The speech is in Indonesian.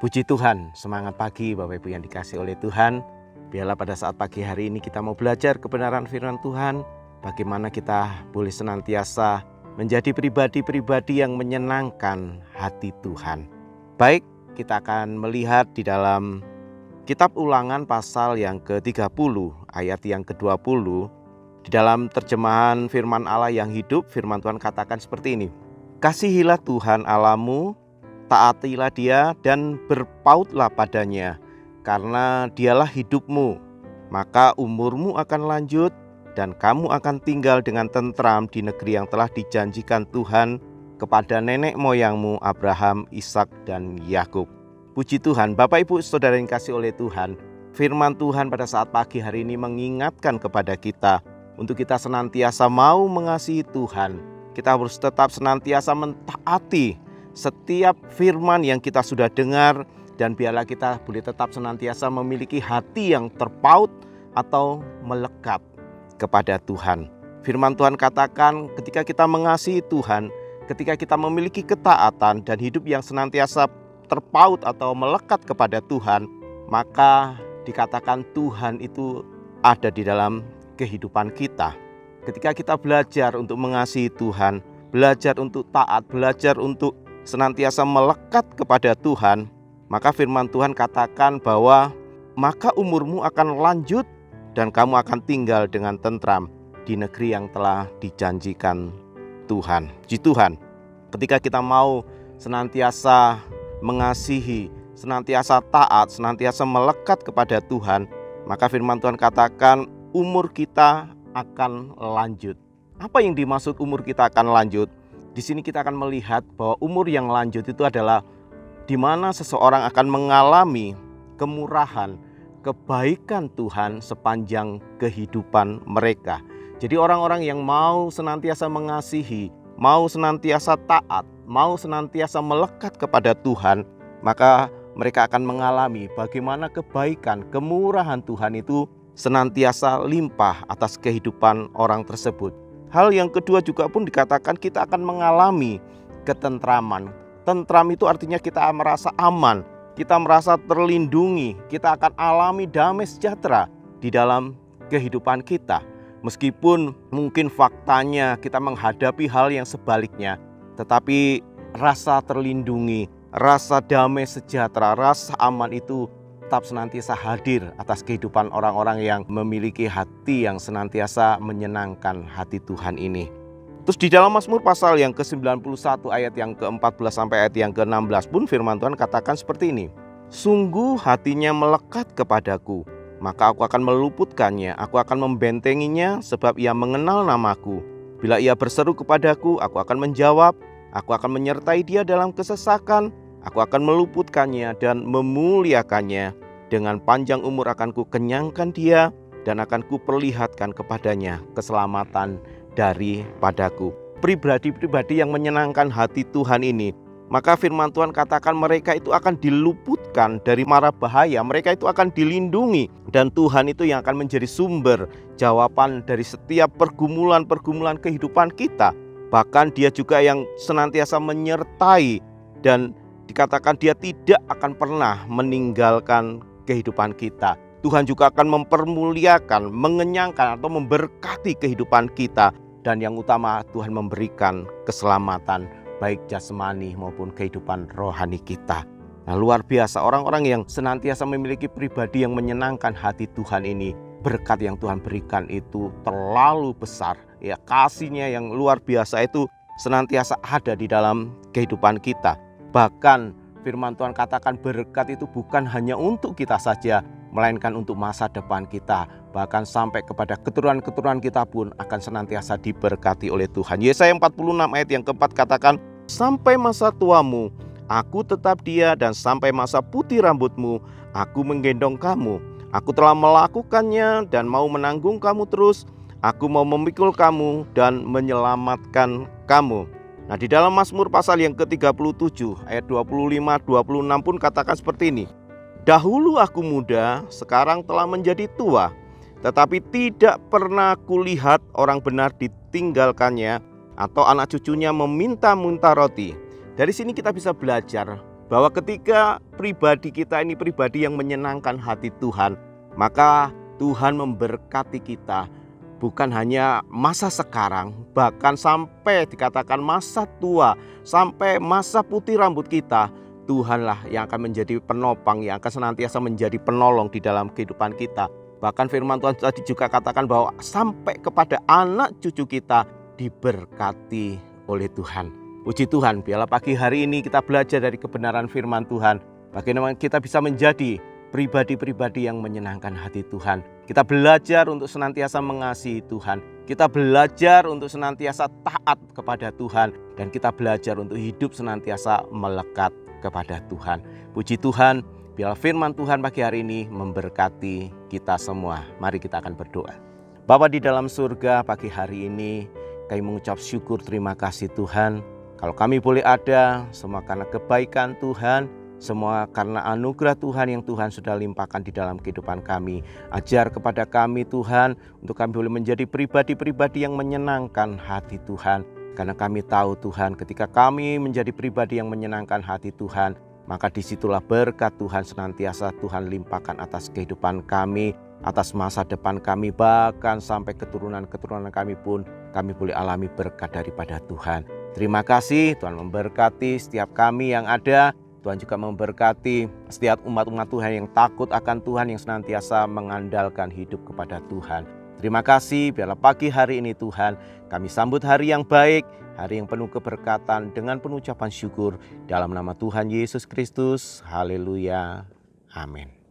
Puji Tuhan, semangat pagi Bapak Ibu yang dikasihi oleh Tuhan. Biarlah pada saat pagi hari ini kita mau belajar kebenaran firman Tuhan. Bagaimana kita boleh senantiasa menjadi pribadi-pribadi yang menyenangkan hati Tuhan. Baik, kita akan melihat di dalam kitab Ulangan pasal yang ke-30 ayat yang ke-20. Di dalam terjemahan firman Allah yang hidup, firman Tuhan katakan seperti ini. Kasihilah Tuhan Allahmu, taatilah Dia dan berpautlah padanya, karena Dialah hidupmu. Maka umurmu akan lanjut dan kamu akan tinggal dengan tentram di negeri yang telah dijanjikan Tuhan kepada nenek moyangmu Abraham, Ishak dan Yakub. Puji Tuhan, Bapak Ibu Saudara yang dikasihi oleh Tuhan, firman Tuhan pada saat pagi hari ini mengingatkan kepada kita untuk kita senantiasa mau mengasihi Tuhan. Kita harus tetap senantiasa mentaati setiap firman yang kita sudah dengar, dan biarlah kita boleh tetap senantiasa memiliki hati yang terpaut atau melekat kepada Tuhan. Firman Tuhan katakan ketika kita mengasihi Tuhan, ketika kita memiliki ketaatan dan hidup yang senantiasa terpaut atau melekat kepada Tuhan, maka dikatakan Tuhan itu ada di dalam kehidupan kita. Ketika kita belajar untuk mengasihi Tuhan, belajar untuk taat, belajar untuk senantiasa melekat kepada Tuhan, maka firman Tuhan katakan bahwa maka umurmu akan lanjut dan kamu akan tinggal dengan tentram di negeri yang telah dijanjikan Tuhan. Puji Tuhan, ketika kita mau senantiasa mengasihi, senantiasa taat, senantiasa melekat kepada Tuhan, maka firman Tuhan katakan umur kita akan lanjut. Apa yang dimaksud umur kita akan lanjut? Di sini kita akan melihat bahwa umur yang lanjut itu adalah di mana seseorang akan mengalami kemurahan, kebaikan Tuhan sepanjang kehidupan mereka. Jadi orang-orang yang mau senantiasa mengasihi, mau senantiasa taat, mau senantiasa melekat kepada Tuhan, maka mereka akan mengalami bagaimana kebaikan, kemurahan Tuhan itu senantiasa limpah atas kehidupan orang tersebut. Hal yang kedua juga pun dikatakan kita akan mengalami ketentraman. Tentram itu artinya kita merasa aman, kita merasa terlindungi, kita akan alami damai sejahtera di dalam kehidupan kita. Meskipun mungkin faktanya kita menghadapi hal yang sebaliknya, tetapi rasa terlindungi, rasa damai sejahtera, rasa aman itu tetap senantiasa hadir atas kehidupan orang-orang yang memiliki hati yang senantiasa menyenangkan hati Tuhan ini. Terus di dalam Mazmur pasal yang ke-91 ayat yang ke-14 sampai ayat yang ke-16 pun firman Tuhan katakan seperti ini. Sungguh hatinya melekat kepadaku, maka aku akan meluputkannya, aku akan membentenginya sebab ia mengenal namaku. Bila ia berseru kepadaku, aku akan menjawab, aku akan menyertai dia dalam kesesakan. Aku akan meluputkannya dan memuliakannya. Dengan panjang umur akan ku kenyangkan dia dan akan ku perlihatkan kepadanya keselamatan daripadaku. Pribadi-pribadi yang menyenangkan hati Tuhan ini, maka firman Tuhan katakan mereka itu akan diluputkan dari mara bahaya. Mereka itu akan dilindungi dan Tuhan itu yang akan menjadi sumber jawaban dari setiap pergumulan-pergumulan kehidupan kita. Bahkan dia juga yang senantiasa menyertai dan dikatakan dia tidak akan pernah meninggalkan kehidupan kita. Tuhan juga akan mempermuliakan, mengenyangkan atau memberkati kehidupan kita. Dan yang utama Tuhan memberikan keselamatan baik jasmani maupun kehidupan rohani kita. Nah, luar biasa orang-orang yang senantiasa memiliki pribadi yang menyenangkan hati Tuhan ini. Berkat yang Tuhan berikan itu terlalu besar. Ya, kasih-Nya yang luar biasa itu senantiasa ada di dalam kehidupan kita. Bahkan firman Tuhan katakan berkat itu bukan hanya untuk kita saja, melainkan untuk masa depan kita. Bahkan sampai kepada keturunan-keturunan kita pun akan senantiasa diberkati oleh Tuhan. Yesaya 46 ayat yang keempat katakan, sampai masa tuamu, aku tetap dia, dan sampai masa putih rambutmu, aku menggendong kamu. Aku telah melakukannya dan mau menanggung kamu terus. Aku mau memikul kamu dan menyelamatkan kamu. Nah, di dalam Mazmur pasal yang ke-37 ayat 25-26 pun katakan seperti ini. Dahulu aku muda, sekarang telah menjadi tua, tetapi tidak pernah kulihat orang benar ditinggalkannya atau anak cucunya meminta-minta roti. Dari sini kita bisa belajar bahwa ketika pribadi kita ini pribadi yang menyenangkan hati Tuhan, maka Tuhan memberkati kita bukan hanya masa sekarang, bahkan sampai dikatakan masa tua, sampai masa putih rambut kita. Tuhanlah yang akan menjadi penopang, yang akan senantiasa menjadi penolong di dalam kehidupan kita. Bahkan firman Tuhan tadi juga katakan bahwa sampai kepada anak cucu kita diberkati oleh Tuhan. Puji Tuhan, biarlah pagi hari ini kita belajar dari kebenaran firman Tuhan. Bagaimana kita bisa menjadi pribadi-pribadi yang menyenangkan hati Tuhan. Kita belajar untuk senantiasa mengasihi Tuhan. Kita belajar untuk senantiasa taat kepada Tuhan. Dan kita belajar untuk hidup senantiasa melekat kepada Tuhan. Puji Tuhan, biarlah firman Tuhan pagi hari ini memberkati kita semua. Mari kita akan berdoa. Bapa di dalam surga, pagi hari ini kami mengucap syukur terima kasih Tuhan. Kalau kami boleh ada, semua karena kebaikan Tuhan, semua karena anugerah Tuhan yang Tuhan sudah limpahkan di dalam kehidupan kami. Ajar kepada kami Tuhan, untuk kami boleh menjadi pribadi-pribadi yang menyenangkan hati Tuhan. Karena kami tahu Tuhan, ketika kami menjadi pribadi yang menyenangkan hati Tuhan, maka disitulah berkat Tuhan senantiasa Tuhan limpahkan atas kehidupan kami, atas masa depan kami, bahkan sampai keturunan-keturunan kami pun kami boleh alami berkat daripada Tuhan. Terima kasih, Tuhan memberkati setiap kami yang ada. Tuhan juga memberkati setiap umat-umat Tuhan yang takut akan Tuhan, yang senantiasa mengandalkan hidup kepada Tuhan. Terima kasih, biarlah pagi hari ini Tuhan kami sambut hari yang baik, hari yang penuh keberkatan dengan penuh ucapan syukur. Dalam nama Tuhan Yesus Kristus, haleluya, amin.